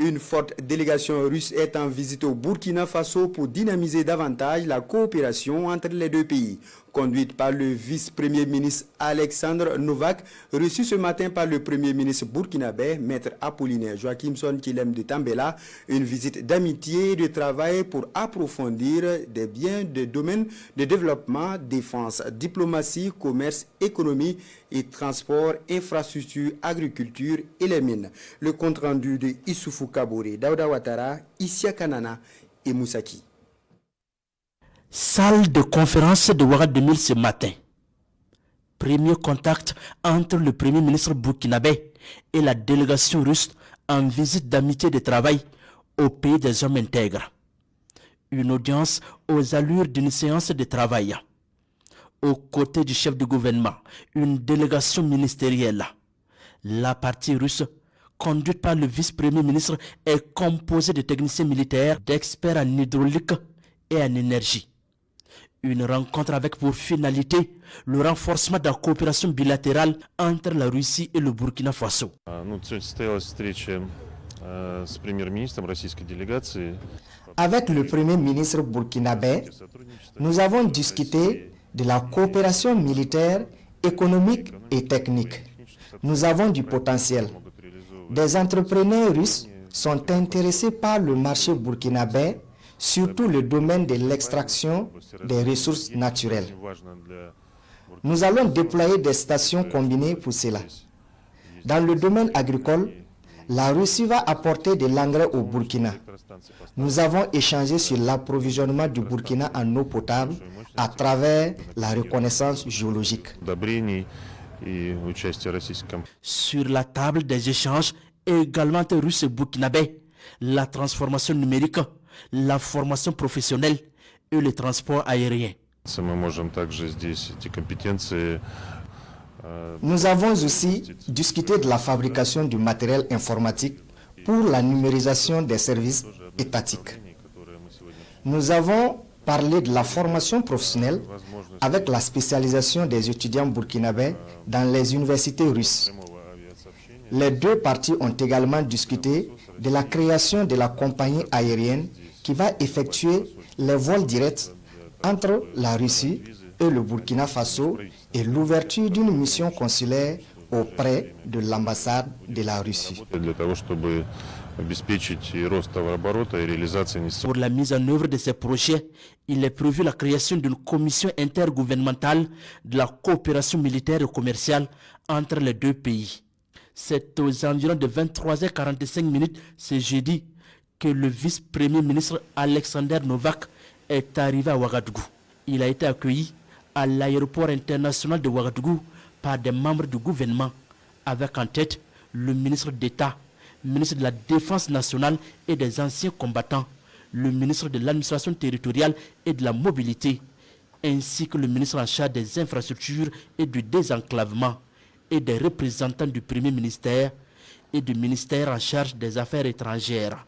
Une forte délégation russe est en visite au Burkina Faso pour dynamiser davantage la coopération entre les deux pays. Conduite par le vice-premier ministre Alexandre Novak, reçu ce matin par le premier ministre burkinabé, maître Apollinaire Joachimson Kilem de Tambela, une visite d'amitié et de travail pour approfondir des domaines de développement, défense, diplomatie, commerce, économie et transport, infrastructure, agriculture et les mines. Le compte-rendu de Issoufou Kabouré, Daouda Ouattara, Issia Kanana et Moussaki. Salle de conférence de Ouagadougou ce matin. Premier contact entre le premier ministre burkinabé et la délégation russe en visite d'amitié de travail au pays des hommes intègres. Une audience aux allures d'une séance de travail. Aux côtés du chef du gouvernement, une délégation ministérielle. La partie russe, conduite par le vice-premier ministre, est composée de techniciens militaires, d'experts en hydraulique et en énergie. Une rencontre avec pour finalité le renforcement de la coopération bilatérale entre la Russie et le Burkina Faso. Avec le premier ministre burkinabé, nous avons discuté de la coopération militaire, économique et technique. Nous avons du potentiel. Des entrepreneurs russes sont intéressés par le marché burkinabé, surtout le domaine de l'extraction des ressources naturelles. Nous allons déployer des stations combinées pour cela. Dans le domaine agricole, la Russie va apporter de l'engrais au Burkina. Nous avons échangé sur l'approvisionnement du Burkina en eau potable à travers la reconnaissance géologique. Sur la table des échanges, également russes et burkinabés, la transformation numérique, la formation professionnelle et le transport aérien. Nous avons aussi discuté de la fabrication du matériel informatique pour la numérisation des services étatiques. Nous avons parlé de la formation professionnelle avec la spécialisation des étudiants burkinabés dans les universités russes. Les deux parties ont également discuté de la création de la compagnie aérienne qui va effectuer les vols directs entre la Russie et le Burkina Faso et l'ouverture d'une mission consulaire auprès de l'ambassade de la Russie. Pour la mise en œuvre de ces projets, il est prévu la création d'une commission intergouvernementale de la coopération militaire et commerciale entre les deux pays. C'est aux environs de 23h45 ce jeudi que le vice-premier ministre Alexander Novak est arrivé à Ouagadougou. Il a été accueilli à l'aéroport international de Ouagadougou par des membres du gouvernement, avec en tête le ministre d'État, ministre de la Défense nationale et des anciens combattants, le ministre de l'administration territoriale et de la mobilité, ainsi que le ministre en charge des infrastructures et du désenclavement, et des représentants du premier ministère et du ministère en charge des affaires étrangères.